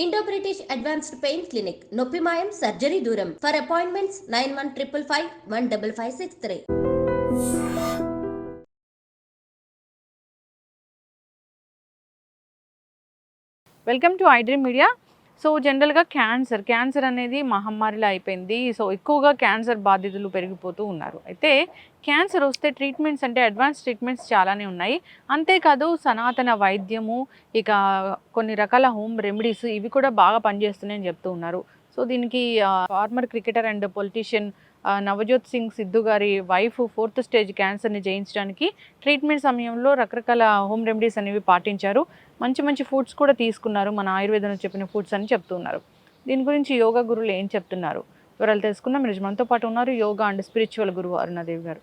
Indo British advanced pain clinic నొప్పి మాయం surgery దూరం for appointments 9155515563. Welcome to iDream media. So జనరల్గా క్యాన్సర్ అనేది మహమ్మారిలా అయిపోయింది. సో ఎక్కువగా క్యాన్సర్ బాధితులు పెరిగిపోతూ ఉన్నారు. అయితే క్యాన్సర్ వస్తే ట్రీట్మెంట్స్ అంటే అడ్వాన్స్ ట్రీట్మెంట్స్ చాలానే ఉన్నాయి. అంతేకాదు సనాతన వైద్యము, ఇక కొన్ని రకాల హోమ్ రెమెడీస్ ఇవి కూడా బాగా పనిచేస్తున్నాయని చెప్తూ ఉన్నారు. సో దీనికి farmer cricketer and politician Navjot Singh Siddhu గారి వైఫ్ 4th స్టేజ్ క్యాన్సర్ని జయించడానికి ట్రీట్మెంట్ సమయంలో రకరకాల హోమ్ రెమెడీస్ అనేవి పాటించారు. మంచి మంచి ఫుడ్స్ కూడా తీసుకున్నారు. మన ఆయుర్వేదంలో చెప్పిన ఫుడ్స్ అని చెప్తున్నారు. దీని గురించి యోగా గురువులు ఏం చెప్తున్నారు వివరాలు తెలుసుకుందాం. మీరు మనతో పాటు ఉన్నారు యోగా అండ్ స్పిరిచువల్ గురువు అరుణాదేవి గారు.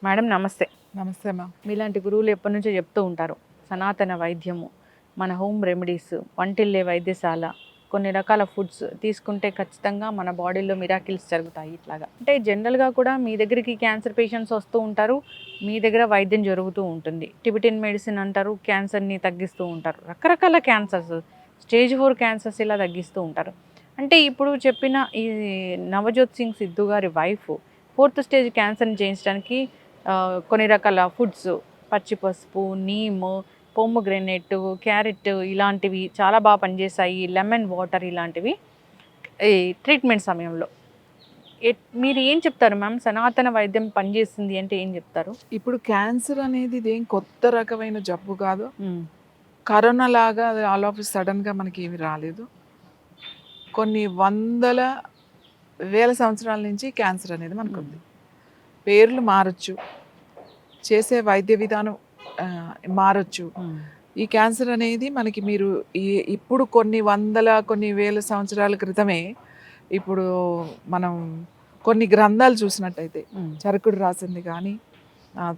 మేడం నమస్తే. నమస్తే మ్యామ్. మీలాంటి గురువులు ఎప్పటి నుంచో చెప్తూ ఉంటారు సనాతన వైద్యము, మన హోమ్ రెమెడీస్, వంటిల్లే వైద్యశాల, కొన్ని రకాల ఫుడ్స్ తీసుకుంటే ఖచ్చితంగా మన బాడీలో మిరాకిల్స్ జరుగుతాయి. ఇట్లాగా అంటే జనరల్గా కూడా మీ దగ్గరికి క్యాన్సర్ పేషెంట్స్ వస్తూ ఉంటారు, మీ దగ్గర వైద్యం జరుగుతూ ఉంటుంది. టిబెటిన్ మెడిసిన్ అంటారు, క్యాన్సర్ని తగ్గిస్తూ ఉంటారు. రకరకాల క్యాన్సర్స్, స్టేజ్ 4 క్యాన్సర్స్ ఇలా తగ్గిస్తూ ఉంటారు. అంటే ఇప్పుడు చెప్పిన ఈ నవజోత్ సింగ్ సిద్ధు గారి వైఫ్ 4th స్టేజ్ క్యాన్సర్ని జయించడానికి కొన్ని రకాల ఫుడ్స్, పచ్చిపసుపు, నీము, పోమోగ్రెనేట్, క్యారెట్ ఇలాంటివి చాలా బాగా పనిచేస్తాయి. లెమన్ వాటర్ ఇలాంటివి ఈ ట్రీట్మెంట్ సమయంలో మీరు ఏం చెప్తారు మ్యామ్? సనాతన వైద్యం పనిచేస్తుంది అంటే ఏం చెప్తారు? ఇప్పుడు క్యాన్సర్ అనేది ఇదేం కొత్త రకమైన జబ్బు కాదు. కరోనా లాగా అది ఆల్ ఆఫ్ సడన్గా మనకి ఏమి రాలేదు. కొన్ని వందల వేల సంవత్సరాల నుంచి క్యాన్సర్ అనేది మనకుంది. పేర్లు మారచ్చు, చేసే వైద్య విధానం మారచ్చు. ఈ క్యాన్సర్ అనేది మనకి మీరు ఇప్పుడు కొన్ని వేల సంవత్సరాల క్రితమే ఇప్పుడు మనం కొన్ని గ్రంథాలు చూసినట్టయితే చరకుడు రాసింది కానీ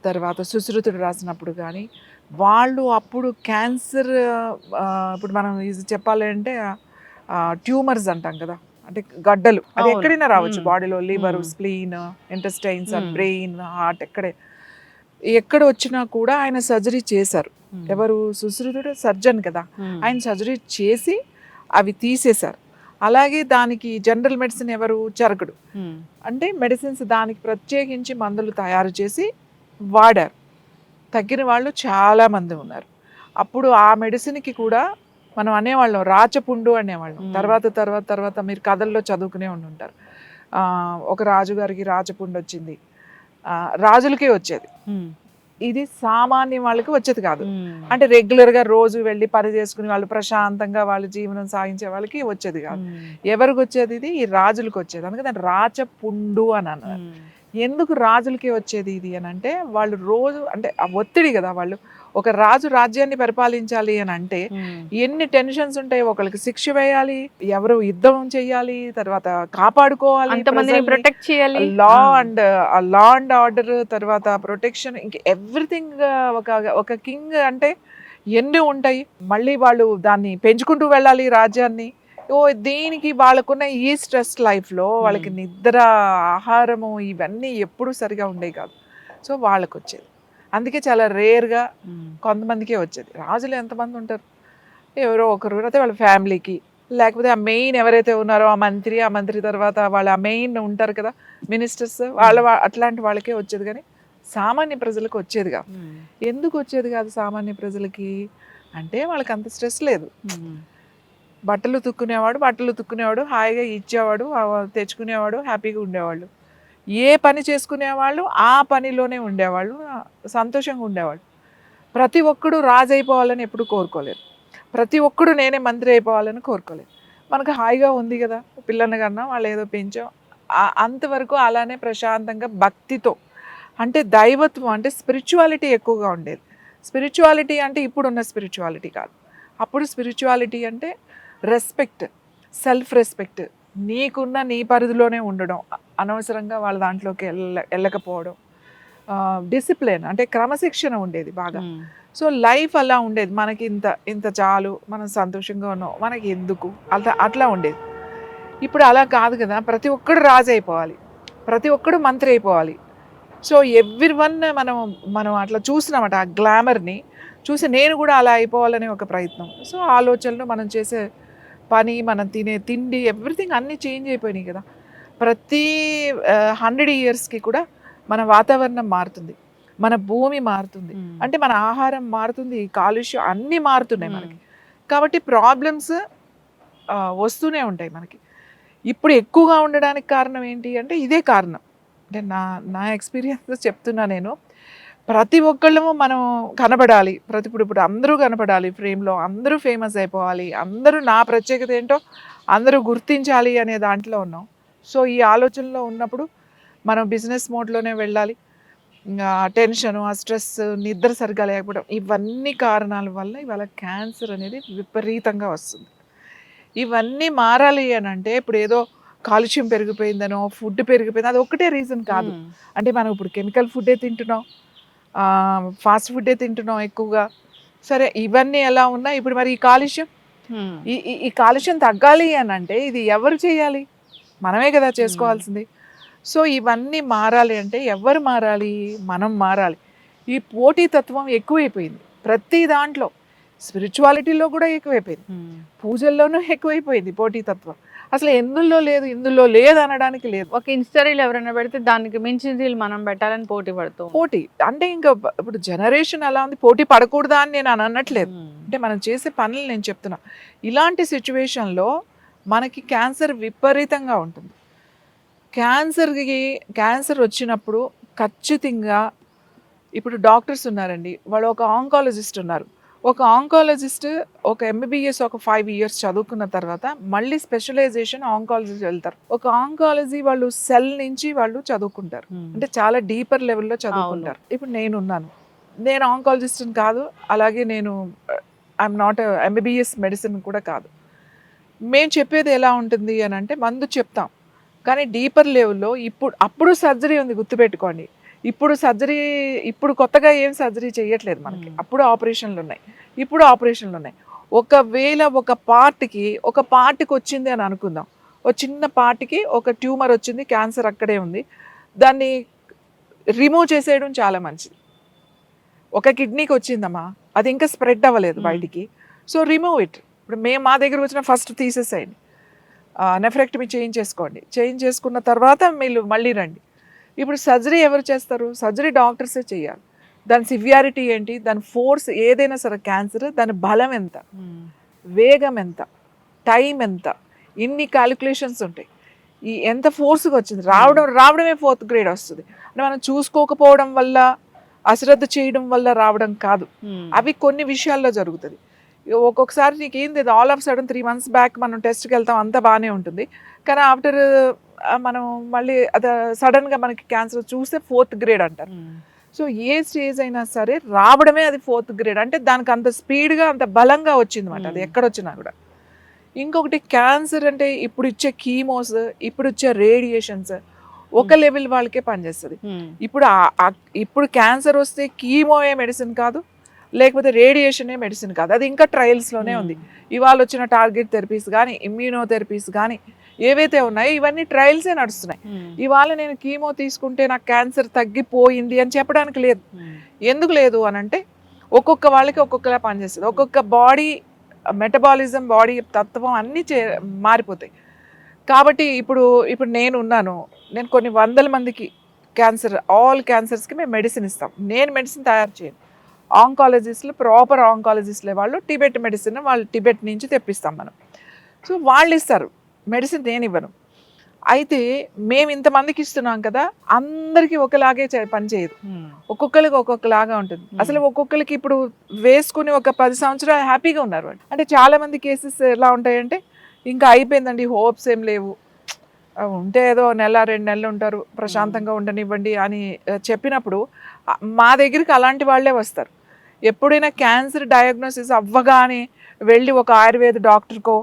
తర్వాత సుశ్రుతుడు రాసినప్పుడు కానీ వాళ్ళు అప్పుడు క్యాన్సర్ ఇప్పుడు మనం ఇది చెప్పాలంటే ట్యూమర్స్ అంటాం కదా, అంటే గడ్డలు, అది ఎక్కడైనా రావచ్చు బాడీలో, liver, spleen, intestines, brain, heart, ఎక్కడ వచ్చినా కూడా ఆయన సర్జరీ చేశారు. ఎవరు? సుశ్రుతుడు సర్జన్ కదా, ఆయన సర్జరీ చేసి అవి తీసేశారు. అలాగే దానికి జనరల్ మెడిసిన్ ఎవరు? చరకుడు. అంటే మెడిసిన్స్ దానికి ప్రత్యేకించి మందులు తయారు చేసి వాడారు. తగ్గిన వాళ్ళు చాలామంది ఉన్నారు. అప్పుడు ఆ మెడిసిన్కి కూడా మనం అనేవాళ్ళం రాచపుండు అనేవాళ్ళం. తర్వాత మీరు కథల్లో చదువుకునే ఉంటారు. ఒక రాజుగారికి రాచపుండు వచ్చింది, రాజులకే వచ్చేది. ఇది సామాన్య వాళ్ళకి వచ్చేది కాదు. అంటే రెగ్యులర్గా రోజు వెళ్ళి పని చేసుకుని వాళ్ళు ప్రశాంతంగా వాళ్ళ జీవనం సాగించే వాళ్ళకి వచ్చేది కాదు. ఎవరికి వచ్చేది? ఇది ఈ రాజులకు వచ్చేది. అందుకే దాన్ని రాచపుండు అని అన్నారు. ఎందుకు రాజులకి వచ్చేది ఇది అని అంటే, వాళ్ళు రోజు అంటే ఆ ఒత్తిడి కదా, వాళ్ళు ఒక రాజు రాజ్యాన్ని పరిపాలించాలి అని అంటే ఎన్ని టెన్షన్స్ ఉంటాయి. ఒకరికి శిక్ష వేయాలి, ఎవరు యుద్ధం చేయాలి, తర్వాత కాపాడుకోవాలి, ప్రొటెక్ట్ చేయాలి, లా అండ్ ఆర్డర్, తర్వాత ప్రొటెక్షన్, ఇంక ఎవ్రీథింగ్. ఒక కింగ్ అంటే ఎన్ని ఉంటాయి. మళ్ళీ వాళ్ళు దాన్ని పెంచుకుంటూ వెళ్ళాలి రాజ్యాన్ని. దీనికి వాళ్ళకున్న ఈ స్ట్రెస్ లైఫ్లో వాళ్ళకి నిద్ర, ఆహారము ఇవన్నీ ఎప్పుడూ సరిగా ఉండేవి కాదు. సో వాళ్ళకి వచ్చేది. అందుకే చాలా రేర్గా కొంతమందికే వచ్చేది. రాజులు ఎంతమంది ఉంటారు? ఎవరో ఒకరు, అయితే వాళ్ళ ఫ్యామిలీకి, లేకపోతే ఆ మెయిన్ ఎవరైతే ఉన్నారో ఆ మంత్రి తర్వాత వాళ్ళ మెయిన్ ఉంటారు కదా మినిస్టర్స్, అట్లాంటి వాళ్ళకే వచ్చేది. కానీ సామాన్య ప్రజలకు వచ్చేది కాదు. ఎందుకు వచ్చేది కాదు సామాన్య ప్రజలకి అంటే, వాళ్ళకి అంత స్ట్రెస్ లేదు. బట్టలు తుక్కునేవాడు, హాయిగా ఇచ్చేవాడు, తెచ్చుకునేవాడు, హ్యాపీగా ఉండేవాళ్ళు. ఏ పని చేసుకునేవాళ్ళు ఆ పనిలోనే ఉండేవాళ్ళు, సంతోషంగా ఉండేవాళ్ళు. ప్రతి ఒక్కడు రాజు అయిపోవాలని ఎప్పుడు కోరుకోలేదు. ప్రతి ఒక్కడు నేనే మంత్రి అయిపోవాలని కోరుకోలేదు. మనకు హాయిగా ఉంది కదా, పిల్లల్ని కన్నా వాళ్ళు ఏదో పెంచాం, అంతవరకు అలానే ప్రశాంతంగా భక్తితో, అంటే దైవత్వం అంటే స్పిరిచువాలిటీ ఎక్కువగా ఉండేది. స్పిరిచువాలిటీ అంటే ఇప్పుడున్న స్పిరిచువాలిటీ కాదు. అప్పుడు స్పిరిచువాలిటీ అంటే రెస్పెక్ట్, సెల్ఫ్ రెస్పెక్ట్, నీకున్న నీ పరిధిలోనే ఉండడం, అనవసరంగా వాళ్ళ దాంట్లోకి వెళ్ళకపోవడం, డిసిప్లిన్ అంటే క్రమశిక్షణ ఉండేది బాగా. సో లైఫ్ అలా ఉండేది. మనకి ఇంత చాలు, మనం సంతోషంగా ఉన్నాం, మనకి ఎందుకు, అట్లా ఉండేది. ఇప్పుడు అలా కాదు కదా, ప్రతి ఒక్కడు రాజు అయిపోవాలి, ప్రతి ఒక్కడు మంత్రి అయిపోవాలి. సో ఎవ్రీవన్ మనం అట్లా చూసినామట, ఆ గ్లామర్ని చూసి నేను కూడా అలా అయిపోవాలనే ఒక ప్రయత్నం. సో ఆలోచనలు మనం చేసే పని, మనం తినే తిండి, ఎవ్రీథింగ్ అన్నీ చేంజ్ అయిపోయినాయి కదా. ప్రతి 100 ఇయర్స్కి కూడా మన వాతావరణం మారుతుంది, మన భూమి మారుతుంది, అంటే మన ఆహారం మారుతుంది, కాలుష్యం అన్నీ మారుతున్నాయి మనకి. కాబట్టి ప్రాబ్లమ్స్ వస్తూనే ఉంటాయి మనకి. ఇప్పుడు ఎక్కువగా ఉండడానికి కారణం ఏంటి అంటే ఇదే కారణం. అంటే నా ఎక్స్పీరియన్స్ చెప్తున్నా నేను. ప్రతి ఒక్కళ్ళము మనం కనబడాలి, ఇప్పుడు అందరూ కనబడాలి ఫ్రేమ్లో, అందరూ ఫేమస్ అయిపోవాలి, అందరూ నా ప్రత్యేకత ఏంటో అందరూ గుర్తించాలి అనే దాంట్లో ఉన్నాం. సో ఈ ఆలోచనలో ఉన్నప్పుడు మనం బిజినెస్ మోడ్లోనే వెళ్ళాలి. టెన్షను, ఆ స్ట్రెస్, నిద్ర సరిగా లేకపోవడం, ఇవన్నీ కారణాల వల్ల ఇవాళ క్యాన్సర్ అనేది విపరీతంగా వస్తుంది. ఇవన్నీ మారాలి అని అంటే ఇప్పుడు ఏదో కాలుష్యం పెరిగిపోయిందనో, ఫుడ్ పెరిగిపోయింది, అది ఒక్కటే రీజన్ కాదు. అంటే మనం ఇప్పుడు కెమికల్ ఫుడ్డే తింటున్నాం, ఫాస్ట్ ఫుడ్డే తింటున్నాం ఎక్కువగా. సరే, ఇవన్నీ ఎలా ఉన్నా ఇప్పుడు మరి ఈ కాలుష్యం, ఈ కాలుష్యం తగ్గాలి అని అంటే ఇది ఎవరు చేయాలి? మనమే కదా చేసుకోవాల్సింది. సో ఇవన్నీ మారాలి అంటే ఎవరు మారాలి? మనం మారాలి. ఈ పోటీతత్వం ఎక్కువైపోయింది ప్రతి దాంట్లో, స్పిరిచువాలిటీలో కూడా ఎక్కువైపోయింది, పూజల్లోనూ ఎక్కువైపోయింది పోటీతత్వం. అసలు ఎందులో లేదు, ఇందులో లేదు అనడానికి లేదు. ఒక ఇన్స్టా రీల్ ఎవరైనా పెడితే దానికి మించిన రీల్ మనం పెట్టాలని పోటీ పడుతూ పోటీ అంటే ఇంకా ఇప్పుడు జనరేషన్ అలా ఉంది. పోటీ పడకూడదా అని నేను అనట్లేదు, అంటే మనం చేసే పనులు నేను చెప్తున్నా. ఇలాంటి సిచ్యువేషన్లో మనకి క్యాన్సర్ విపరీతంగా ఉంటుంది. క్యాన్సర్ వచ్చినప్పుడు ఖచ్చితంగా ఇప్పుడు డాక్టర్స్ ఉన్నారండి, వాళ్ళు ఒక ఆంకాలజిస్ట్ ఉన్నారు. ఒక ఆంకాలజిస్ట్ ఒక ఎంబీబీఎస్ ఒక 5 years చదువుకున్న తర్వాత మళ్ళీ స్పెషలైజేషన్ ఆంకాలజీ వెళ్తారు. ఒక ఆంకాలజీ వాళ్ళు సెల్ నుంచి వాళ్ళు చదువుకుంటారు, అంటే చాలా డీపర్ లెవెల్లో చదువుకుంటారు. ఇప్పుడు నేను ఆంకాలజిస్ట్ని కాదు, అలాగే నేను ఐఎమ్ నాట్ ఎంబీబీఎస్ మెడిసిన్ కూడా కాదు. మేము చెప్పేది ఎలా ఉంటుంది అని అంటే మందు చెప్తాం, కానీ డీపర్ లెవెల్లో అప్పుడు సర్జరీ ఉంది, గుర్తుపెట్టుకోండి. ఇప్పుడు కొత్తగా ఏం సర్జరీ చేయట్లేదు మనకి. అప్పుడు ఆపరేషన్లు ఉన్నాయి. ఒకవేళ ఒక పార్ట్కి వచ్చింది అని అనుకుందాం, ఒక చిన్న పార్ట్కి ఒక ట్యూమర్ వచ్చింది, క్యాన్సర్ అక్కడే ఉంది, దాన్ని రిమూవ్ చేసేయడం చాలా మంచిది. ఒక కిడ్నీకి వచ్చిందమ్మా, అది ఇంకా స్ప్రెడ్ అవ్వలేదు బయటికి, సో రిమూవ్ ఇట్. ఇప్పుడు మా దగ్గర వచ్చిన ఫస్ట్ తీసేసేయండి, నెఫ్రెక్టమీ చేయించేసుకున్న తర్వాత మీరు మళ్ళీ రండి. ఇప్పుడు సర్జరీ ఎవరు చేస్తారు? సర్జరీ డాక్టర్సే చేయాలి. దాని సివియారిటీ ఏంటి, దాని ఫోర్స్, ఏదైనా సరే క్యాన్సర్, దాని బలం ఎంత, వేగం ఎంత, టైం ఎంత, ఇన్ని క్యాలిక్యులేషన్స్ ఉంటాయి. ఈ ఎంత ఫోర్స్గా వచ్చింది, రావడమే 4th grade వస్తుంది. అంటే మనం చూసుకోకపోవడం వల్ల, అశ్రద్ధ చేయడం వల్ల రావడం కాదు, అవి కొన్ని విషయాల్లో జరుగుతుంది. ఒక్కొక్కసారి నీకు ఏంది all of sudden 3 months back మనం టెస్ట్కి వెళ్తాం, అంతా బాగానే ఉంటుంది, కానీ ఆఫ్టర్ మనం మళ్ళీ అది సడన్గా మనకి క్యాన్సర్ చూస్తే 4th grade అంటారు. సో ఏ స్టేజ్ అయినా సరే రావడమే అది 4th grade, అంటే దానికి అంత స్పీడ్గా అంత బలంగా వచ్చింది అన్నమాట, అది ఎక్కడొచ్చినా కూడా. ఇంకొకటి క్యాన్సర్ అంటే ఇప్పుడు ఇచ్చే కీమోస్, ఇప్పుడు ఇచ్చే రేడియేషన్స్ ఒక లెవెల్ వాళ్ళకే పనిచేస్తుంది. ఇప్పుడు క్యాన్సర్ వస్తే కీమోయే మెడిసిన్ కాదు, లేకపోతే రేడియేషనే మెడిసిన్ కాదు, అది ఇంకా ట్రయల్స్లోనే ఉంది. ఇవాళ వచ్చిన టార్గెట్ థెరపీస్ కానీ, ఇమ్యూనోథెరపీస్ కానీ ఏవైతే ఉన్నాయో ఇవన్నీ ట్రయల్సే నడుస్తున్నాయి. ఇవాళ నేను కీమో తీసుకుంటే నాకు క్యాన్సర్ తగ్గిపోయింది అని చెప్పడానికి లేదు. ఎందుకు లేదు అని అంటే ఒక్కొక్క వాళ్ళకి ఒక్కొక్కలా పనిచేస్తుంది, ఒక్కొక్క బాడీ మెటబాలిజం, బాడీ తత్వం అన్నీ మారిపోతాయి. కాబట్టి ఇప్పుడు నేను కొన్ని 100 మందికి ఆల్ క్యాన్సర్స్కి మేము మెడిసిన్ ఇస్తాం. నేను మెడిసిన్ తయారు చేయను, ఆంకాలజిస్టులు, ప్రాపర్ ఆంకాలజిస్టులే వాళ్ళు, టిబెట్ మెడిసిన్ వాళ్ళు టిబెట్ నుంచి తెప్పిస్తాం మనం. సో వాళ్ళు ఇస్తారు మెడిసిన్, నేను ఇవ్వను. అయితే మేము ఇంతమందికి ఇస్తున్నాం కదా, అందరికీ ఒకలాగే పనిచేయదు, ఒక్కొక్కరికి ఒక్కొక్కలాగా ఉంటుంది. అసలు ఒక్కొక్కరికి ఇప్పుడు వేసుకుని ఒక 10 సంవత్సరాలు హ్యాపీగా ఉన్నారు వాళ్ళు. అంటే చాలా మంది కేసెస్ ఎలా ఉంటాయంటే ఇంకా అయిపోయిందండి, హోప్స్ ఏం లేవు, ఉంటే ఏదో 1-2 నెలలు ఉంటారు, ప్రశాంతంగా ఉండనివ్వండి అని చెప్పినప్పుడు మా దగ్గరికి అలాంటి వాళ్ళే వస్తారు. ఎప్పుడైనా క్యాన్సర్ డయాగ్నోసిస్ అవ్వగానే వెళ్ళి ఒక ఆయుర్వేద డాక్టర్కో,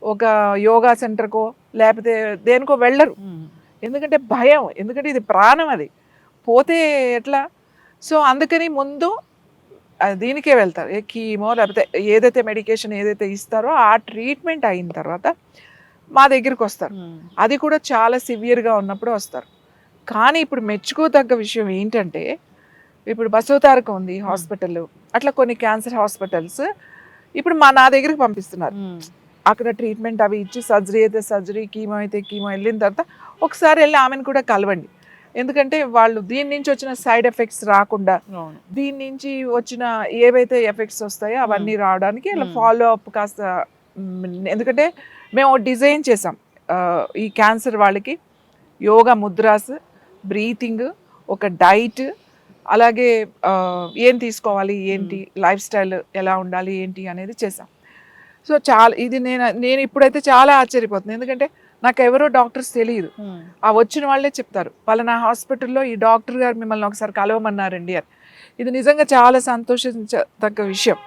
ఒక యోగా సెంటర్కో, లేకపోతే దేనికో వెళ్ళరు, ఎందుకంటే భయం, ఎందుకంటే ఇది ప్రాణం, అది పోతే ఎట్లా. సో అందుకని ముందు దీనికే వెళ్తారు, కీమో లేకపోతే ఏదైతే మెడికేషన్ ఏదైతే ఇస్తారో ఆ ట్రీట్మెంట్ అయిన తర్వాత మా దగ్గరికి వస్తారు. అది కూడా చాలా సివియర్గా ఉన్నప్పుడు వస్తారు. కానీ ఇప్పుడు మెచ్చుకోదగ్గ విషయం ఏంటంటే ఇప్పుడు బసవతారకం ఉంది హాస్పిటల్, అట్లా కొన్ని క్యాన్సర్ హాస్పిటల్స్ ఇప్పుడు నా దగ్గరికి పంపిస్తున్నారు. అక్కడ ట్రీట్మెంట్ అవి ఇచ్చి సర్జరీ అయితే సర్జరీ, కీమో అయితే కీమో వెళ్ళిన తర్వాత ఒకసారి వెళ్ళి ఆమెను కూడా కలవండి. ఎందుకంటే వాళ్ళు దీని నుంచి వచ్చిన సైడ్ ఎఫెక్ట్స్ రాకుండా, దీని నుంచి వచ్చిన ఏవైతే ఎఫెక్ట్స్ వస్తాయో అవన్నీ రావడానికి ఇలా ఫాలో అప్ కాస్త ఎందుకంటే మేము డిజైన్ చేసాం ఈ క్యాన్సర్ వాళ్ళకి యోగా ముద్రాస్, బ్రీతింగ్, ఒక డైట్, అలాగే ఏం తీసుకోవాలి ఏంటి, లైఫ్ స్టైల్ ఎలా ఉండాలి ఏంటి అనేది చేసాం. సో చాలా ఇది నేను ఇప్పుడైతే చాలా ఆశ్చర్యపోతున్నాను. ఎందుకంటే నాకు ఎవరో డాక్టర్స్ తెలియదు, ఆ వచ్చిన వాళ్ళే చెప్తారు పలానా హాస్పిటల్లో ఈ డాక్టర్ గారు మిమ్మల్ని ఒకసారి కలవమన్నారండి అని. ఇది నిజంగా చాలా సంతోషించదగ్గ విషయం.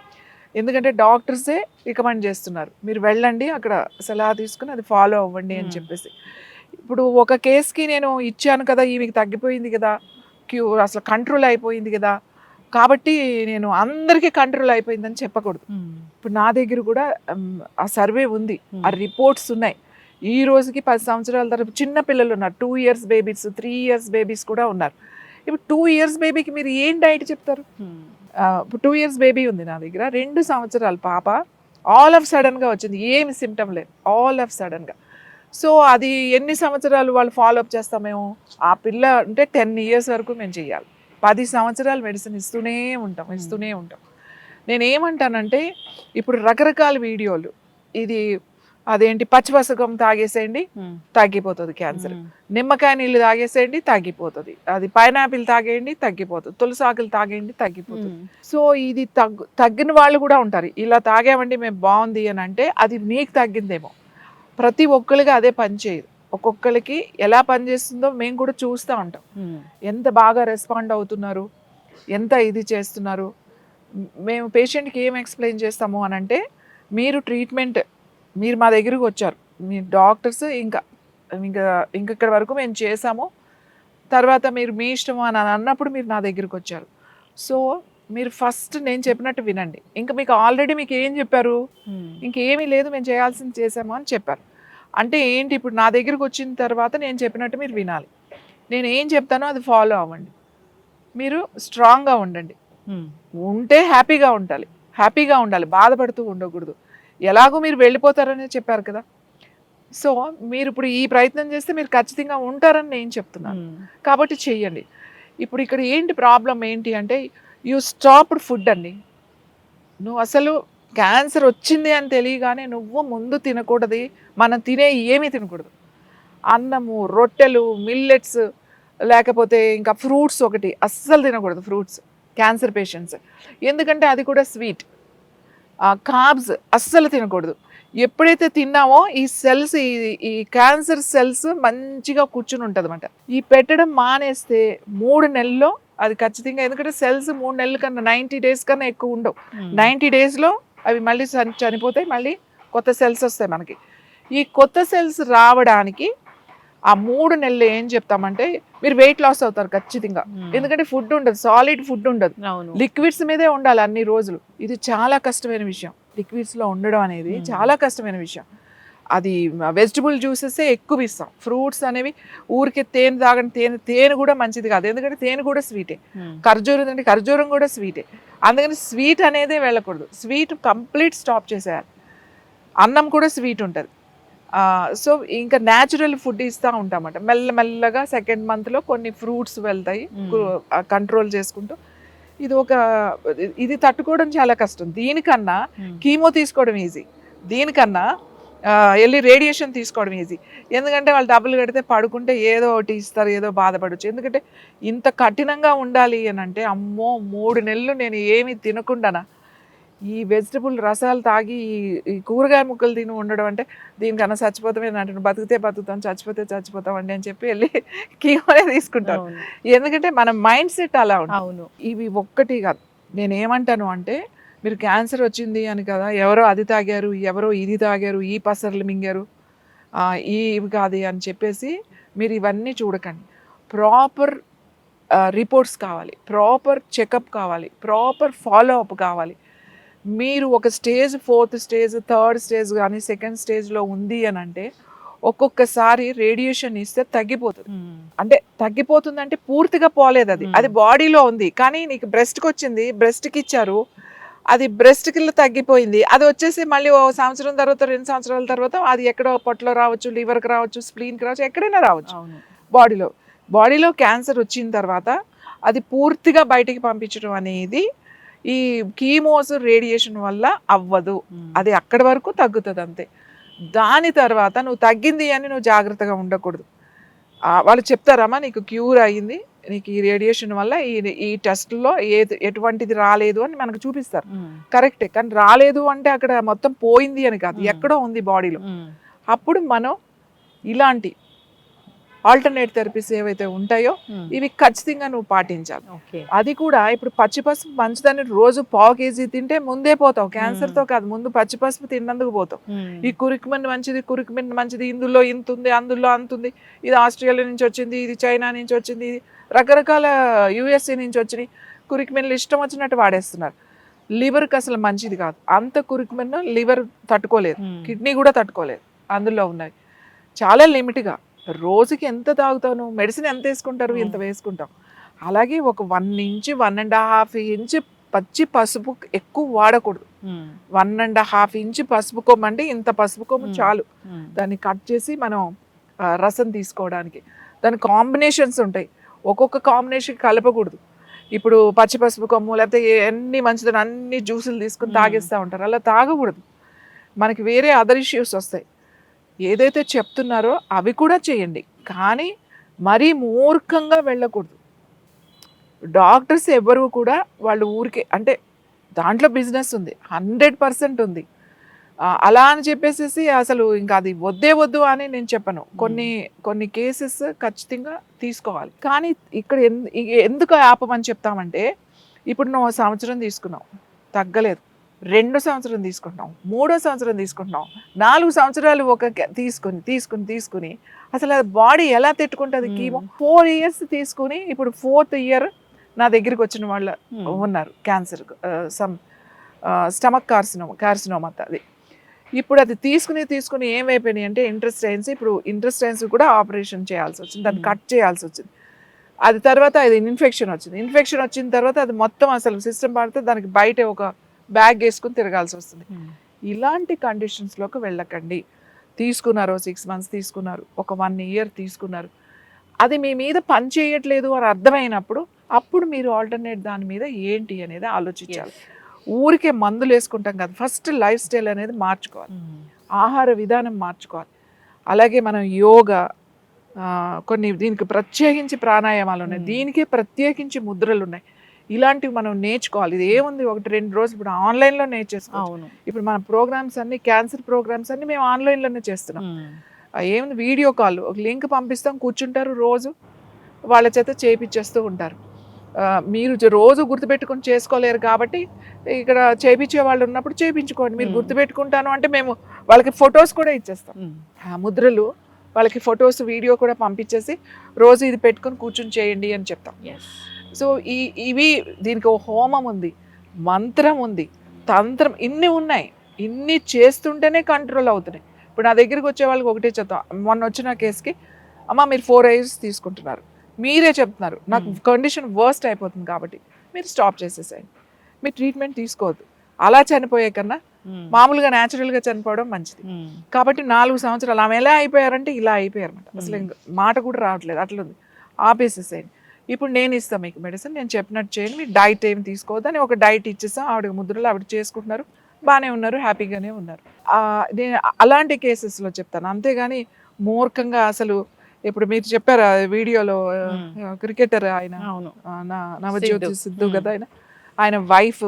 ఎందుకంటే డాక్టర్సే రికమెండ్ చేస్తున్నారు, మీరు వెళ్ళండి అక్కడ సలహా తీసుకుని అది ఫాలో అవ్వండి అని చెప్పేసి. ఇప్పుడు ఒక కేసుకి నేను ఇచ్చాను కదా, ఈమెకి తగ్గిపోయింది కదా, అసలు కంట్రోల్ అయిపోయింది కదా, కాబట్టి నేను అందరికీ కంట్రోల్ అయిపోయిందని చెప్పకూడదు. ఇప్పుడు నా దగ్గర కూడా ఆ సర్వే ఉంది, ఆ రిపోర్ట్స్ ఉన్నాయి. ఈ రోజుకి 10 సంవత్సరాల తర్వాత చిన్న పిల్లలు ఉన్నారు, 2 years బేబీస్, 3 years బేబీస్ కూడా ఉన్నారు. ఇప్పుడు 2 years బేబీకి మీరు ఏం డైట్ చెప్తారు? ఇప్పుడు 2 years బేబీ ఉంది నా దగ్గర, 2 సంవత్సరాల పాప, ఆల్ ఆఫ్ సడన్గా వచ్చింది, ఏమి సిమ్టమ్ లేదు, ఆల్ ఆఫ్ సడన్గా. సో అది ఎన్ని సంవత్సరాలు వాళ్ళు ఫాలోఅప్ చేస్తామేమో, ఆ పిల్ల అంటే 10 years వరకు మేము చేయాలి. 10 సంవత్సరాలు మెడిసిన్ ఇస్తూనే ఉంటాం. నేనేమంటానంటే ఇప్పుడు రకరకాల వీడియోలు, ఇది అదేంటి పచ్చిపసకం తాగేసేయండి తగ్గిపోతుంది క్యాన్సర్, నిమ్మకాయ నీళ్ళు తాగేసేయండి తగ్గిపోతుంది, అది పైనాపిల్ తాగేయండి తగ్గిపోతుంది, తులసాకులు తాగేయండి తగ్గిపోతుంది. సో ఇది తగ్గిన వాళ్ళు కూడా ఉంటారు, ఇలా తాగామండి మేము బాగుంది అని అంటే అది మీకు తగ్గిందేమో. ప్రతి ఒక్కరికి అదే పని చేయదు, ఒక్కొక్కరికి ఎలా పనిచేస్తుందో మేము కూడా చూస్తూ ఉంటాం. ఎంత బాగా రెస్పాండ్ అవుతున్నారు, ఎంత ఇది చేస్తున్నారు. మేము పేషెంట్కి ఏం ఎక్స్ప్లెయిన్ చేస్తాము అని అంటే, మీరు మా దగ్గరకు వచ్చారు, మీ డాక్టర్స్ ఇంకా ఇక్కడ వరకు మేము చేసాము, తర్వాత మీరు మీ ఇష్టము అని అన్నప్పుడు మీరు నా దగ్గరకు వచ్చారు. సో మీరు ఫస్ట్ నేను చెప్పినట్టు వినండి. ఇంకా మీకు ఆల్రెడీ మీకు ఏం చెప్పారు, ఇంకేమీ లేదు మేము చేయాల్సింది చేసాము అని చెప్పారు. అంటే ఏంటి, ఇప్పుడు నా దగ్గరకు వచ్చిన తర్వాత నేను చెప్పినట్టు మీరు వినాలి, నేను ఏం చెప్తానో అది ఫాలో అవ్వండి, మీరు స్ట్రాంగ్గా ఉండండి, ఉంటే హ్యాపీగా ఉండాలి, బాధపడుతూ ఉండకూడదు. ఎలాగో మీరు వెళ్ళిపోతారని చెప్పారు కదా, సో మీరు ఇప్పుడు ఈ ప్రయత్నం చేస్తే మీరు ఖచ్చితంగా ఉంటారని నేను చెప్తున్నాను, కాబట్టి చెయ్యండి. ఇప్పుడు ఇక్కడ ఏంటి ప్రాబ్లం ఏంటి అంటే, యూ స్టాప్డ్ ఫుడ్ అండి. నువ్వు అసలు క్యాన్సర్ వచ్చింది అని తెలియగానే నువ్వు ముందు తినకూడదు, మనం ఏమీ తినకూడదు, అన్నము, రొట్టెలు, మిల్లెట్స్, లేకపోతే ఇంకా ఫ్రూట్స్ ఒకటి అస్సలు తినకూడదు, ఫ్రూట్స్ క్యాన్సర్ పేషెంట్స్. ఎందుకంటే అది కూడా స్వీట్. కార్బ్స్ అస్సలు తినకూడదు. ఎప్పుడైతే తిన్నామో ఈ సెల్స్, ఈ క్యాన్సర్ సెల్స్ మంచిగా కూర్చుని ఉంటుంది అన్నమాట. ఈ పెట్టడం మానేస్తే 3 నెలల్లో అది ఖచ్చితంగా, ఎందుకంటే సెల్స్ 3 నెలల కన్నా 90 days కన్నా ఎక్కువ ఉండవు. 90 daysలో అవి మళ్ళీ చనిపోతాయి, మళ్ళీ కొత్త సెల్స్ వస్తాయి మనకి. ఈ కొత్త సెల్స్ రావడానికి ఆ 3 నెలలు ఏం చెప్తామంటే, మీరు వెయిట్ లాస్ అవుతారు ఖచ్చితంగా. ఎందుకంటే ఫుడ్ ఉండదు, సాలిడ్ ఫుడ్ ఉండదు, లిక్విడ్స్ మీదే ఉండాలి అన్ని రోజులు. ఇది చాలా కష్టమైన విషయం, లిక్విడ్స్లో ఉండడం అనేది చాలా కష్టమైన విషయం. అది వెజిటబుల్ జ్యూసెసే ఎక్కువ ఇస్తాం, ఫ్రూట్స్ అనేవి ఊరికే తేనె తాగండి, తేనె కూడా మంచిది కాదు, ఎందుకంటే తేనె కూడా స్వీటే, ఖర్జూరం కూడా స్వీటే. అందుకని స్వీట్ అనేదే వెళ్ళకూడదు, స్వీట్ కంప్లీట్ స్టాప్ చేసేయాలి. అన్నం కూడా స్వీట్ ఉంటుంది. సో ఇంకా న్యాచురల్ ఫుడ్ ఇస్తూ ఉంటామట. మెల్లమెల్లగా 2nd monthలో కొన్ని ఫ్రూట్స్ వెళ్తాయి కంట్రోల్ చేసుకుంటూ. ఇది తట్టుకోవడం చాలా కష్టం. దీనికన్నా కీమో తీసుకోవడం ఈజీ, దీనికన్నా వెళ్ళి రేడియేషన్ తీసుకోవడం ఈజీ. ఎందుకంటే వాళ్ళు డబ్బులు కడితే పడుకుంటే ఏదో ఒకటి ఇస్తారు, ఏదో బాధపడవచ్చు. ఎందుకంటే ఇంత కఠినంగా ఉండాలి అని అంటే, అమ్మో 3 నెలలు నేను ఏమీ తినకుండానా ఈ వెజిటబుల్ రసాలు తాగి ఈ కూరగాయ ముక్కలు తిని ఉండడం అంటే, దీనికన్నా చచ్చిపోతామే అంటున్నాను, బతికితే బతుకుతాం, చచ్చిపోతే చచ్చిపోతామండి అని చెప్పి వెళ్ళి కీమోనే తీసుకుంటాం. ఎందుకంటే మన మైండ్ సెట్ అలా ఉంటుంది. ఇవి ఒక్కటి కాదు, నేనేమంటాను అంటే, మీరు క్యాన్సర్ వచ్చింది అని కదా, ఎవరో అది తాగారు, ఎవరో ఇది తాగారు, ఈ పసర్లు మింగారు, ఇవి కాదు అని చెప్పేసి మీరు ఇవన్నీ చూడకండి. ప్రాపర్ రిపోర్ట్స్ కావాలి, ప్రాపర్ చెకప్ కావాలి, ప్రాపర్ ఫాలో అప్ కావాలి. మీరు ఒక stage, 4th stage, 3rd stage కానీ 2nd stageలో ఉంది అని అంటే, ఒక్కొక్కసారి రేడియేషన్ ఇస్తే తగ్గిపోతుంది. అంటే తగ్గిపోతుంది అంటే పూర్తిగా పోలేదు, అది బాడీలో ఉంది, కానీ నీకు బ్రెస్ట్కి వచ్చింది, బ్రెస్ట్కి ఇచ్చారు, అది బ్రెస్ట్ కింద తగ్గిపోయింది, అది వచ్చేసి మళ్ళీ ఓ సంవత్సరం తర్వాత 2 సంవత్సరాల తర్వాత అది ఎక్కడో పొట్టలో రావచ్చు, లివర్కి రావచ్చు, స్ప్లీన్కి రావచ్చు, ఎక్కడైనా రావచ్చు. బాడీలో క్యాన్సర్ వచ్చిన తర్వాత అది పూర్తిగా బయటికి పంపించడం అనేది ఈ కీమోస్ రేడియేషన్ వల్ల అవ్వదు. అది అక్కడి వరకు తగ్గుతుంది అంతే. దాని తర్వాత నువ్వు తగ్గింది అని నువ్వు జాగ్రత్తగా ఉండకూడదు. వాళ్ళు చెప్తారమ్మా నీకు క్యూర్ అయ్యింది, నీకు ఈ రేడియేషన్ వల్ల ఈ టెస్ట్లో ఎటువంటిది రాలేదు అని మనకు చూపిస్తారు. కరెక్టే, కానీ రాలేదు అంటే అక్కడ మొత్తం పోయింది అని కాదు, ఎక్కడో ఉంది బాడీలో. అప్పుడు మనం ఇలాంటి ఆల్టర్నేట్ థెరపీస్ ఏవైతే ఉంటాయో ఇవి ఖచ్చితంగా నువ్వు పాటించాలి. అది కూడా ఇప్పుడు పచ్చిపసుపు మంచిదని రోజు 1/2 kg తింటే ముందే పోతావు, క్యాన్సర్తో కాదు, ముందు పచ్చిపసుపు తిన్నందుకు పోతావు. ఈ కురికుమిన్ మంచిది, ఇందులో ఇంత ఉంది, అందులో అంత ఉంది, ఇది ఆస్ట్రేలియా నుంచి వచ్చింది, ఇది చైనా నుంచి వచ్చింది, ఇది రకరకాల USA నుంచి వచ్చినాయి కురికుమిన్లు ఇష్టం వచ్చినట్టు వాడేస్తున్నారు. లివర్కి అసలు మంచిది కాదు అంత కురికుమిన్, లివర్ తట్టుకోలేదు, కిడ్నీ కూడా తట్టుకోలేదు. అందులో ఉన్నాయి చాలా లిమిట్గా. రోజుకి ఎంత తాగుతావు నువ్వు, మెడిసిన్ ఎంత వేసుకుంటారు, ఇంత వేసుకుంటాం. అలాగే ఒక 1 ఇంచ్ 1.5 ఇంచ్ పచ్చి పసుపు ఎక్కువ వాడకూడదు. 1.5 ఇంచ్ పసుపు కొమ్ము అంటే ఇంత పసుపు కొమ్ము చాలు. దాన్ని కట్ చేసి మనం రసం తీసుకోవడానికి. దాని కాంబినేషన్స్ ఉంటాయి, ఒక్కొక్క కాంబినేషన్ కలపకూడదు. ఇప్పుడు పచ్చి పసుపు కొమ్ము లేకపోతే ఎన్ని మంచిదని అన్ని జ్యూసులు తీసుకుని తాగేస్తూ ఉంటారు, అలా తాగకూడదు. మనకి వేరే అదర్ ఇష్యూస్ వస్తాయి. ఏదైతే చెప్తున్నారో అవి కూడా చేయండి, కానీ మరీ మూర్ఖంగా వెళ్ళకూడదు. డాక్టర్స్ ఎవరు కూడా వాళ్ళు ఊరికే అంటే దాంట్లో బిజినెస్ ఉంది, 100% ఉంది. అలా అని చెప్పేసి అసలు ఇంకా అది వద్దు అని నేను చెప్పను. కొన్ని కేసెస్ ఖచ్చితంగా తీసుకోవాలి. కానీ ఇక్కడ ఎందుకు ఆపమని చెప్తామంటే, ఇప్పుడు నువ్వు 1 సంవత్సరం తీసుకున్నావు తగ్గలేదు, 2 సంవత్సరం తీసుకుంటున్నాం, 3వ సంవత్సరం తీసుకుంటున్నాం, 4 సంవత్సరాలు ఒక తీసుకుని అసలు బాడీ ఎలా తిట్టుకుంటుంది. కీమో 4 years తీసుకుని ఇప్పుడు 4th year నా దగ్గరికి వచ్చిన వాళ్ళు ఉన్నారు, క్యాన్సర్, స్టమక్ కార్సినోమా. అది ఇప్పుడు అది తీసుకుని ఏమైపోయినాయి అంటే ఇప్పుడు ఇంట్రెస్టైన్స్ కూడా ఆపరేషన్ చేయాల్సి వచ్చింది, దాన్ని కట్ చేయాల్సి వచ్చింది. అది తర్వాత అది ఇన్ఫెక్షన్ వచ్చిన తర్వాత అది మొత్తం అసలు సిస్టమ్ పడితే దానికి బయట ఒక బ్యాగ్ వేసుకుని తిరగాల్సి వస్తుంది. ఇలాంటి కండిషన్స్లోకి వెళ్ళకండి. తీసుకున్నారు 6 months తీసుకున్నారు, ఒక 1 year తీసుకున్నారు, అది మీ మీద పని చేయట్లేదు అని అర్థమైనప్పుడు అప్పుడు మీరు ఆల్టర్నేట్ దాని మీద ఏంటి అనేది ఆలోచించాలి. ఊరికే మందులు వేసుకుంటాం కదా, ఫస్ట్ లైఫ్ స్టైల్ అనేది మార్చుకోవాలి, ఆహార విధానం మార్చుకోవాలి. అలాగే మనం యోగా, దీనికి ప్రత్యేకించి ప్రాణాయామాలు ఉన్నాయి, దీనికే ప్రత్యేకించి ముద్రలు ఉన్నాయి. ఇలాంటివి మనం నేర్చుకోవాలి. ఇది ఏముంది, 1-2 రోజులు ఇప్పుడు ఆన్లైన్లో నేర్చేసుకోవాలి. ఇప్పుడు మన ప్రోగ్రామ్స్ అన్ని, క్యాన్సర్ ప్రోగ్రామ్స్ అన్ని మేము ఆన్లైన్లోనే చేస్తున్నాం. ఏముంది, వీడియో కాల్, ఒక లింక్ పంపిస్తాం, కూర్చుంటారు, రోజు వాళ్ళ చేత చేయించేస్తూ ఉంటారు. మీరు రోజు గుర్తుపెట్టుకొని చేసుకోలేరు కాబట్టి ఇక్కడ చేయించే వాళ్ళు ఉన్నప్పుడు చేయించుకోండి. మీరు గుర్తుపెట్టుకుంటాను అంటే మేము వాళ్ళకి ఫొటోస్ కూడా ఇచ్చేస్తాం, ముద్రలు, వాళ్ళకి ఫొటోస్, వీడియో కూడా పంపించేసి రోజు ఇది పెట్టుకొని కూర్చుని చేయండి అని చెప్తాం. సో ఇవి దీనికి ఒక హోమం ఉంది, మంత్రం ఉంది, తంత్రం, ఇన్ని ఉన్నాయి. ఇన్ని చేస్తుంటేనే కంట్రోల్ అవుతున్నాయి. ఇప్పుడు నా దగ్గరికి వచ్చే వాళ్ళకి ఒకటే చెప్తాం. మొన్న వచ్చిన కేసుకి, అమ్మ మీరు 4 years తీసుకుంటున్నారు, మీరే చెప్తున్నారు నాకు కండిషన్ వర్స్ట్ అయిపోతుంది కాబట్టి మీరు స్టాప్ చేసేసేయండి, మీరు ట్రీట్మెంట్ తీసుకోవద్దు, అలా చనిపోయే కన్నా మామూలుగా న్యాచురల్గా చనిపోవడం మంచిది. కాబట్టి 4 సంవత్సరాలు ఆమె ఎలా అయిపోయారంటే ఇలా అయిపోయారన్నమాట. అసలు మాట కూడా రావట్లేదు, అట్లుంది, ఆపేసేసేయండి. ఇప్పుడు నేను ఇస్తాను మీకు మెడిసిన్, నేను చెప్పినట్టు చేయండి, మీరు డైట్ ఏమి తీసుకోవద్దు అని ఒక డైట్ ఇచ్చేస్తాం. ఆవిడ ముద్రలు ఆవిడ చేసుకుంటున్నారు, బాగానే ఉన్నారు, హ్యాపీగానే ఉన్నారు. నేను అలాంటి కేసెస్లో చెప్తాను, అంతేగాని మూర్ఖంగా అసలు. ఇప్పుడు మీరు చెప్పారు వీడియోలో, క్రికెటర్ ఆయన నవజ్యోతి సిద్ధు కదా, ఆయన వైఫ్,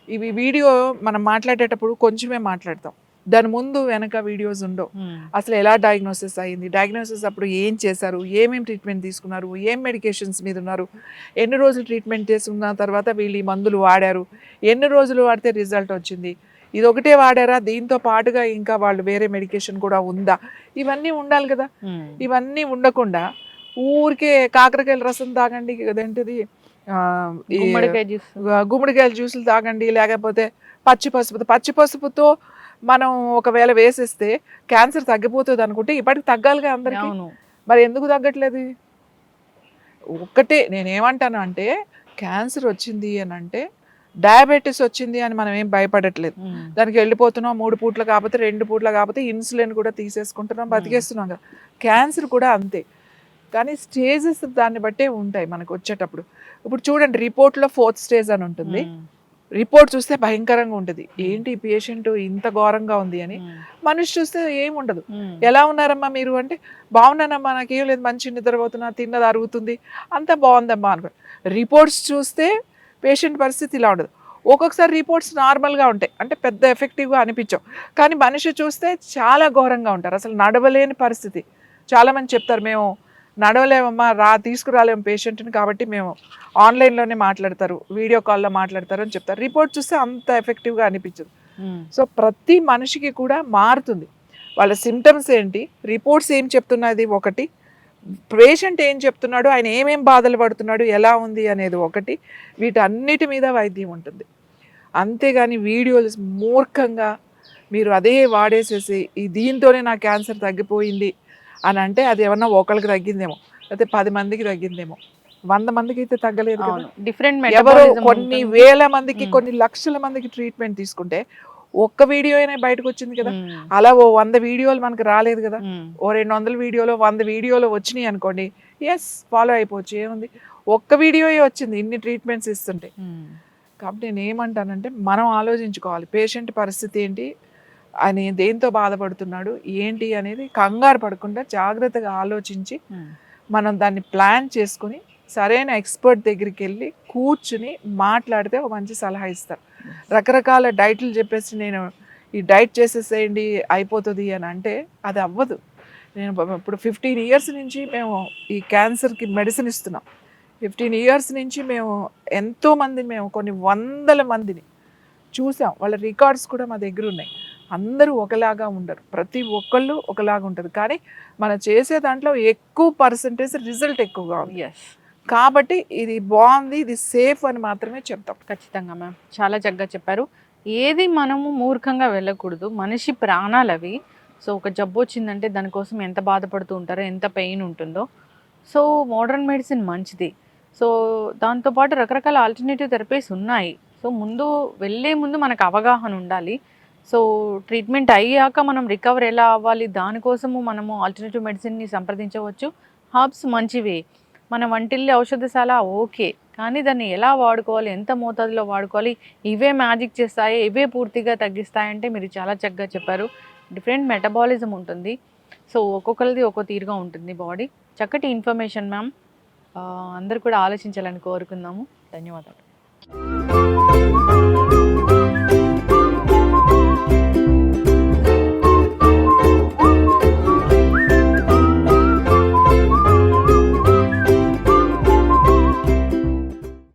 ఇవి వీడియో మనం మాట్లాడేటప్పుడు కొంచెమే మాట్లాడతాం, దాని ముందు వెనక వీడియోస్ ఉండవు. అసలు ఎలా డయాగ్నోసిస్ అయ్యింది, డయాగ్నోసిస్ అప్పుడు ఏం చేశారు, ఏమేమి ట్రీట్మెంట్ తీసుకున్నారు, ఏం మెడికేషన్స్ మీద ఉన్నారు, ఎన్ని రోజులు ట్రీట్మెంట్ చేసుకున్న తర్వాత వీళ్ళు ఈ మందులు వాడారు, ఎన్ని రోజులు వాడితే రిజల్ట్ వచ్చింది, ఇది ఒకటే వాడారా, దీంతో పాటుగా ఇంకా వాళ్ళు వేరే మెడికేషన్ కూడా ఉందా, ఇవన్నీ ఉండాలి కదా. ఇవన్నీ ఉండకుండా ఊరికే కాకరకాయల రసం తాగండి, అదేంటిది గుమ్మడికాయల జ్యూసులు తాగండి, లేకపోతే పచ్చి పసుపుతో మనం ఒకవేళ వేసేస్తే క్యాన్సర్ తగ్గిపోతుంది అనుకుంటే ఇప్పటికి తగ్గాలిగా అందరికీ, మరి ఎందుకు తగ్గట్లేదు? ఒక్కటే నేనేమంటాను అంటే, క్యాన్సర్ వచ్చింది అని అంటే డయాబెటీస్ వచ్చింది అని మనం ఏం భయపడట్లేదు. దానికి వెళ్ళిపోతున్నాం 3 పూట్ల కాకపోతే 2 పూట్ల కాకపోతే ఇన్సులిన్ కూడా తీసేసుకుంటున్నాం, బతికేస్తున్నాం కదా. క్యాన్సర్ కూడా అంతే. కానీ స్టేజెస్ దాన్ని బట్టే ఉంటాయి మనకు వచ్చేటప్పుడు. ఇప్పుడు చూడండి రిపోర్ట్లో 4th స్టేజ్ అని ఉంటుంది. రిపోర్ట్ చూస్తే భయంకరంగా ఉంటుంది, ఏంటి పేషెంట్ ఇంత ఘోరంగా ఉంది అని. మనిషి చూస్తే ఏముండదు, ఎలా ఉన్నారమ్మా మీరు అంటే బాగున్నానమ్మా, నాకేం లేదు, మంచి నిద్రపోతున్నా, తిన్నది అరుగుతుంది, అంతా బాగుందమ్మా అనుకో. రిపోర్ట్స్ చూస్తే పేషెంట్ పరిస్థితి ఇలా ఉండదు. ఒక్కొక్కసారి రిపోర్ట్స్ నార్మల్గా ఉంటాయి, అంటే పెద్ద ఎఫెక్టివ్గా అనిపించవు, కానీ మనిషి చూస్తే చాలా ఘోరంగా ఉంటారు, అసలు నడవలేని పరిస్థితి. చాలామంది చెప్తారు మేము నడవలేమమ్మా, తీసుకురాలేము పేషెంట్ని, కాబట్టి మేము ఆన్లైన్లోనే మాట్లాడతారు, వీడియో కాల్లో మాట్లాడతారు అని చెప్తారు. రిపోర్ట్ చూస్తే అంత ఎఫెక్టివ్గా అనిపించదు. సో ప్రతి మనిషికి కూడా మారుతుంది, వాళ్ళ సిమ్టమ్స్ ఏంటి, రిపోర్ట్స్ ఏం చెప్తున్నది ఒకటి, పేషెంట్ ఏం చెప్తున్నాడు, ఆయన ఏమేం బాధలు పడుతున్నాడు, ఎలా ఉంది అనేది ఒకటి, వీటన్నిటి మీద వైద్యం ఉంటుంది. అంతేగాని వీడియోలు మూర్ఖంగా మీరు అదే వాడేసేసి దీంతోనే నా క్యాన్సర్ తగ్గిపోయింది అని అంటే అది ఏమన్నా ఒకరికి తగ్గిందేమో, లేకపోతే 10 మందికి తగ్గిందేమో, 100 మందికి అయితే తగ్గలేదు కదా. డిఫరెంట్ ఎవరో కొన్ని వేల మందికి కొన్ని లక్షల మందికి ట్రీట్మెంట్ తీసుకుంటే ఒక్క వీడియో అయినా బయటకు వచ్చింది కదా. అలా ఓ 100 వీడియోలు మనకు రాలేదు కదా. ఓ 200 వీడియోలో 100 వీడియోలు వచ్చినాయి అనుకోండి, ఎస్ ఫాలో అయిపోవచ్చు, ఏముంది, ఒక్క వీడియోయే వచ్చింది ఇన్ని ట్రీట్మెంట్స్ ఇస్తుంటే. కాబట్టి నేను ఏమంటానంటే మనం ఆలోచించుకోవాలి, పేషెంట్ పరిస్థితి ఏంటి, ఆయన దేంతో బాధపడుతున్నాడు ఏంటి అనేది కంగారు పడకుండా జాగ్రత్తగా ఆలోచించి మనం దాన్ని ప్లాన్ చేసుకుని సరైన ఎక్స్పర్ట్ దగ్గరికి వెళ్ళి కూర్చుని మాట్లాడితే ఒక మంచి సలహా ఇస్తారు. రకరకాల డైట్లు చెప్పేసి నేను ఈ డైట్ చేసేసేయండి అయిపోతుంది అని అంటే అది అవ్వదు. నేను ఇప్పుడు 15 ఇయర్స్ నుంచి మేము ఈ క్యాన్సర్కి మెడిసిన్ ఇస్తున్నాం. 15 ఇయర్స్ నుంచి మేము ఎంతోమందిని, మేము కొన్ని 100 మందిని చూసాం, వాళ్ళ రికార్డ్స్ కూడా మా దగ్గర ఉన్నాయి. అందరూ ఒకలాగా ఉండరు, ప్రతి ఒక్కళ్ళు ఒకలాగా ఉంటుంది, కానీ మనం చేసే దాంట్లో ఎక్కువ పర్సంటేజ్ రిజల్ట్ ఎక్కువగా ఉంది. కాబట్టి ఇది బాగుంది, ఇది సేఫ్ అని మాత్రమే చెప్తాం. ఖచ్చితంగా మ్యామ్, చాలా చక్కగా చెప్పారు. ఏది మనము మూర్ఖంగా వెళ్ళకూడదు, మనిషి ప్రాణాలు అవి. సో ఒక జబ్బు వచ్చిందంటే దానికోసం ఎంత బాధపడుతూ ఉంటారో, ఎంత పెయిన్ ఉంటుందో. సో మోడర్న్ మెడిసిన్ మంచిది. సో దాంతోపాటు రకరకాల ఆల్టర్నేటివ్ థెరపీస్ ఉన్నాయి. సో వెళ్ళే ముందు మనకు అవగాహన ఉండాలి. సో ట్రీట్మెంట్ అయ్యాక మనం రికవర్ ఎలా అవ్వాలి, దానికోసము మనము ఆల్టర్నేటివ్ మెడిసిన్ని సంప్రదించవచ్చు. హర్బ్స్ మంచివి, మన వంటిల్లి ఔషధశాల ఓకే, కానీ దాన్ని ఎలా వాడుకోవాలి, ఎంత మోతాదులో వాడుకోవాలి, ఇవే మ్యాజిక్ చేస్తాయి, ఇవే పూర్తిగా తగ్గిస్తాయంటే మీరు చాలా చక్కగా చెప్పారు. డిఫరెంట్ మెటబాలిజం ఉంటుంది, సో ఒక్కొక్కరిది ఒక్కో తీరుగా ఉంటుంది బాడీ. చక్కటి ఇన్ఫర్మేషన్ మ్యామ్, అందరూ కూడా ఆలోచించాలని కోరుకుందాము. ధన్యవాదాలు.